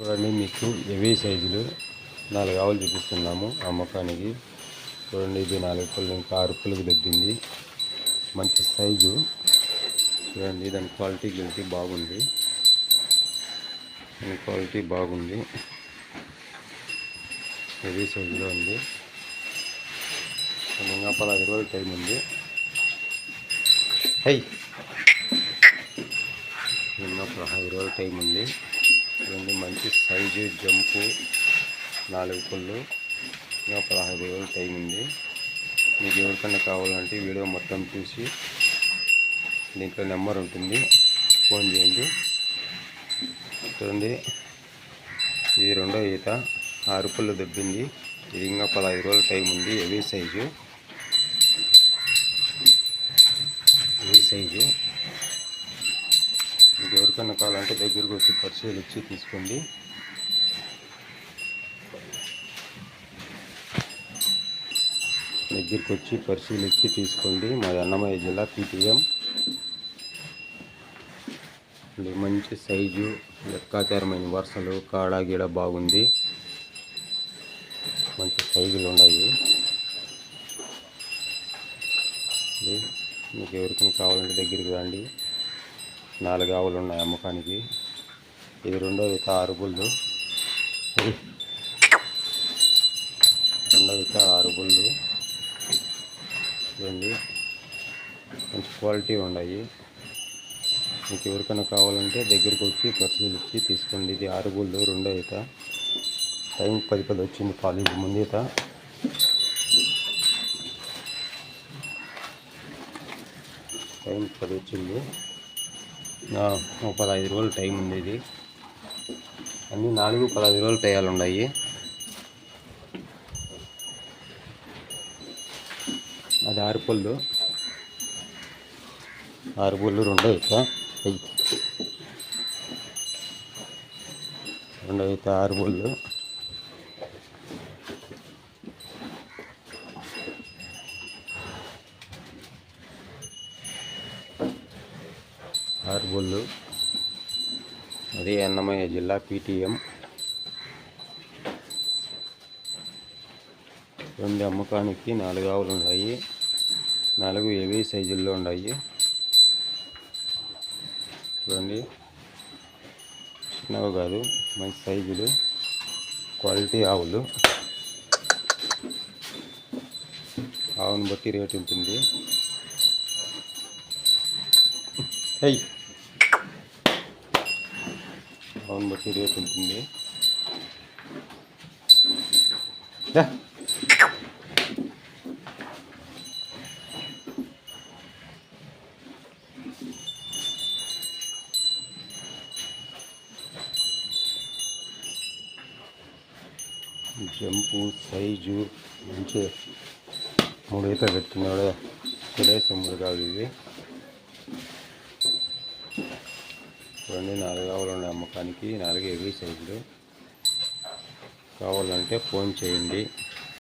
చూడండి, మీకు హెవీ సైజులు 4 ఆవులు చూపిస్తున్నాము అమ్మకానికి. చూడండి, ఇది 4 పళ్ళు ఇంకా 6 పళ్ళకి తగ్గింది. మంచి సైజు. చూడండి, దాని క్వాలిటీ బాగుంది. హెవీ సైజులో ఉంది. ఇంకా 15 రోజులు టైం ఉంది. ఇంకా 15 రోజులు టైం ఉంది. చూడండి, మంచి సైజు జంపు 4 పళ్ళు. ఇంకా 15 రోజులు టైం ఉంది. మీకు ఎవరికైనా కావాలంటే వీడియో మొత్తం చూసి దీంట్లో నెంబర్ ఉంటుంది, ఫోన్ చేయండి. చూడండి, ఇది రెండో ఈత 6 పళ్ళు దబ్బింది. ఇది ఇంకా 15 రోజులు టైం ఉంది. Heavy size. మీకు ఎవరికైనా కావాలంటే దగ్గరకు వచ్చి పరిశీలించి తీసుకోండి. మాది అన్నమయ్య జిల్లా PTM. మంచి సైజు, లెక్కాచారమైన వరుసలు, కాడ గీడ బాగుంది. మంచి సైజులు ఉన్నాయి. మీకు ఎవరికైనా కావాలంటే దగ్గరికి రండి. 4 ఆవులు ఉన్నాయి అమ్మకానికి. ఇది రెండో ఈత 6 పళ్ళు. చూడండి, మంచి క్వాలిటీ ఉన్నాయి. మీకు ఎవరికైనా కావాలంటే దగ్గరికి వచ్చి పరిశీలించి తీసుకోండి. ఇది 6 పళ్ళు రెండో ఈత. టైం 10 వచ్చింది. కాలేజీ ముందు ఈత. టైం 10 వచ్చింది. 15 రోజులు టైం ఉంది. ఇది అన్నీ 4-15 రోజులు టయాలు ఉన్నాయి. అది 6 పళ్ళు రెండో ఈత. 6 పళ్ళు. అది అన్నమయ్య జిల్లా PTM. రెండు అమ్మకానికి 4 ఆవులు ఉన్నాయి. 4 హెవీ సైజుల్లో ఉన్నాయి. చూడండి, చిన్నవి కాదు, మంచి సైజులు, క్వాలిటీ ఆవులు. ఆవును బట్టి రేటు ఉంటుంది. జంపు సైజు మంచి 3 ఈత పెట్టినాడు. సుడేసముడు కాదు ఇవి. చూడండి, 4 ఆవులు ఉన్నాయి అమ్మకానికి. 4 హెవీ సైజులు. కావాలంటే ఫోన్ చేయండి.